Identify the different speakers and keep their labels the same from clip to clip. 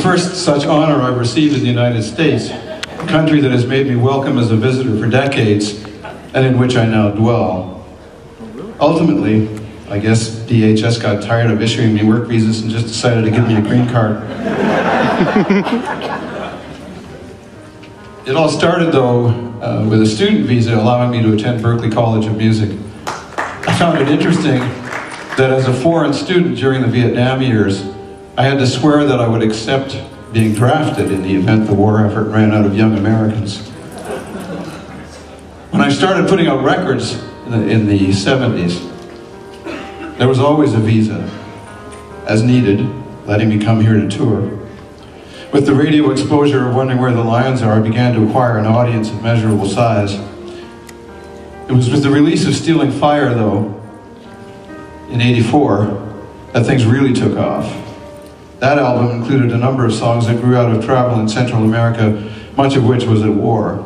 Speaker 1: first such honor I've received in the United States, a country that has made me welcome as a visitor for decades, and in which I now dwell. Ultimately, I guess DHS got tired of issuing me work visas and just decided to give me a green card. It all started, though, with a student visa allowing me to attend Berklee College of Music. I found it interesting that as a foreign student during the Vietnam years, I had to swear that I would accept being drafted in the event the war effort ran out of young Americans. When I started putting out records in the 70s, there was always a visa, as needed, letting me come here to tour. With the radio exposure of Wondering Where the Lions Are, I began to acquire an audience of measurable size. It was with the release of Stealing Fire, though, in '84, that things really took off. That album included a number of songs that grew out of travel in Central America, much of which was at war.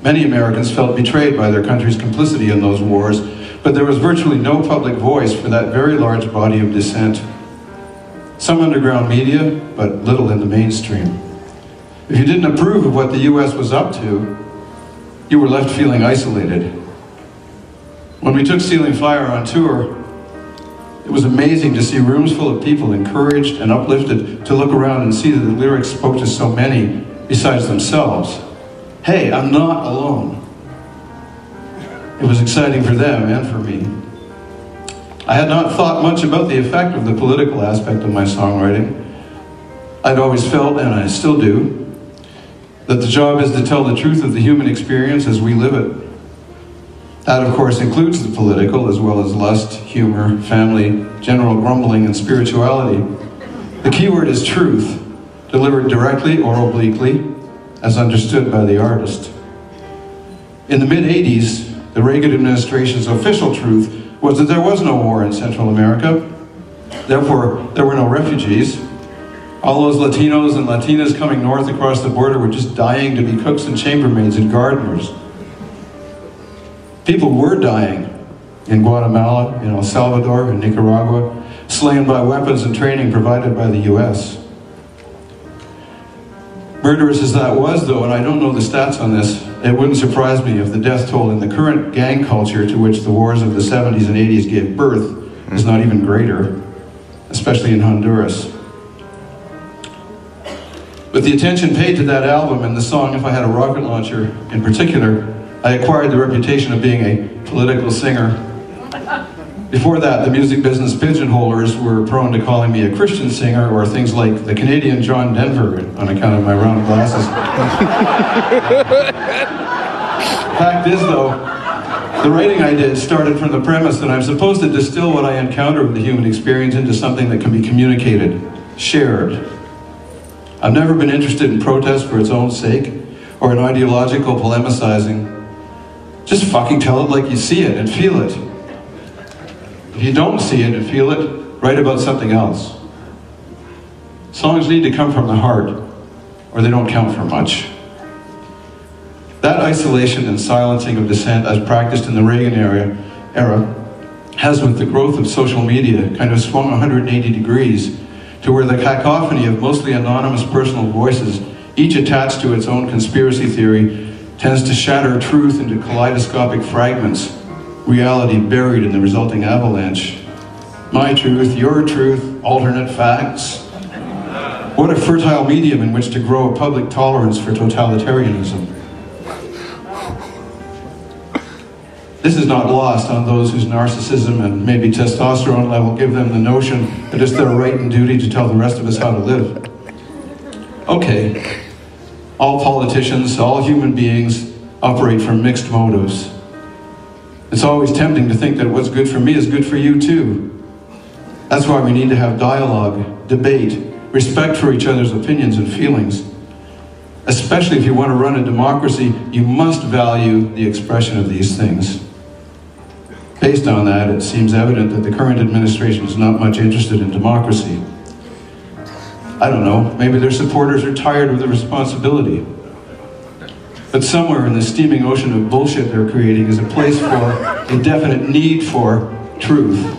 Speaker 1: Many Americans felt betrayed by their country's complicity in those wars, but there was virtually no public voice for that very large body of dissent. Some underground media, but little in the mainstream. If you didn't approve of what the US was up to, you were left feeling isolated. When we took Stealing Fire on tour, it was amazing to see rooms full of people encouraged and uplifted to look around and see that the lyrics spoke to so many besides themselves. Hey, I'm not alone. It was exciting for them and for me. I had not thought much about the effect of the political aspect of my songwriting. I'd always felt, and I still do, that the job is to tell the truth of the human experience as we live it. That, of course, includes the political, as well as lust, humor, family, general grumbling, and spirituality. The key word is truth, delivered directly or obliquely, as understood by the artist. In the mid-'80s, the Reagan administration's official truth was that there was no war in Central America. Therefore, there were no refugees. All those Latinos and Latinas coming north across the border were just dying to be cooks and chambermaids and gardeners. People were dying in Guatemala, in El Salvador, in Nicaragua, slain by weapons and training provided by the US. Murderous as that was, though, and I don't know the stats on this, it wouldn't surprise me if the death toll in the current gang culture to which the wars of the 70s and 80s gave birth is not even greater, especially in Honduras. With the attention paid to that album and the song If I Had a Rocket Launcher in particular, I acquired the reputation of being a political singer. Before that, the music business pigeonholers were prone to calling me a Christian singer or things like the Canadian John Denver on account of my round glasses. Fact is, though, the writing I did started from the premise that I'm supposed to distill what I encounter with the human experience into something that can be communicated, shared. I've never been interested in protest for its own sake or in ideological polemicizing. Just fucking tell it like you see it and feel it. If you don't see it and feel it, write about something else. Songs need to come from the heart, or they don't count for much. That isolation and silencing of dissent as practiced in the Reagan era has, with the growth of social media, kind of swung 180 degrees to where the cacophony of mostly anonymous personal voices, each attached to its own conspiracy theory, tends to shatter truth into kaleidoscopic fragments, reality buried in the resulting avalanche. My truth, your truth, alternate facts. What a fertile medium in which to grow a public tolerance for totalitarianism. This is not lost on those whose narcissism and maybe testosterone level give them the notion that it's their right and duty to tell the rest of us how to live. Okay, all politicians, all human beings operate from mixed motives. It's always tempting to think that what's good for me is good for you too. That's why we need to have dialogue, debate, respect for each other's opinions and feelings. Especially if you want to run a democracy, you must value the expression of these things. Based on that, it seems evident that the current administration is not much interested in democracy. I don't know, maybe their supporters are tired of the responsibility. But somewhere in the steaming ocean of bullshit they're creating is a place for a definite need for truth.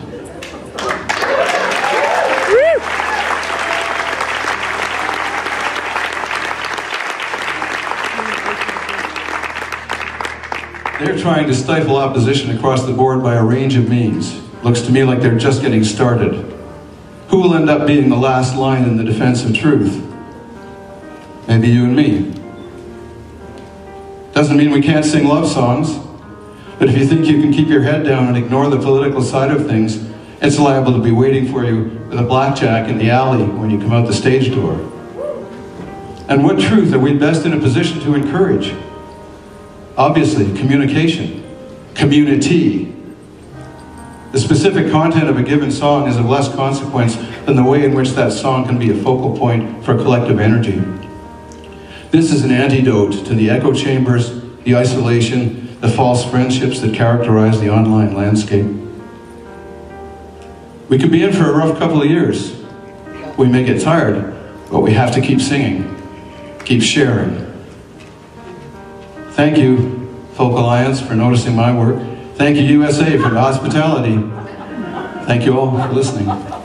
Speaker 1: They're trying to stifle opposition across the board by a range of means. Looks to me like they're just getting started. Who will end up being the last line in the defense of truth? Maybe you and me. Doesn't mean we can't sing love songs, but if you think you can keep your head down and ignore the political side of things, it's liable to be waiting for you with a blackjack in the alley when you come out the stage door. And what truth are we best in a position to encourage? Obviously, communication, community. The specific content of a given song is of less consequence than the way in which that song can be a focal point for collective energy. This is an antidote to the echo chambers, the isolation, the false friendships that characterize the online landscape. We could be in for a rough couple of years. We may get tired, but we have to keep singing, keep sharing. Thank you, Folk Alliance, for noticing my work. Thank you, USA, for the hospitality. Thank you all for listening.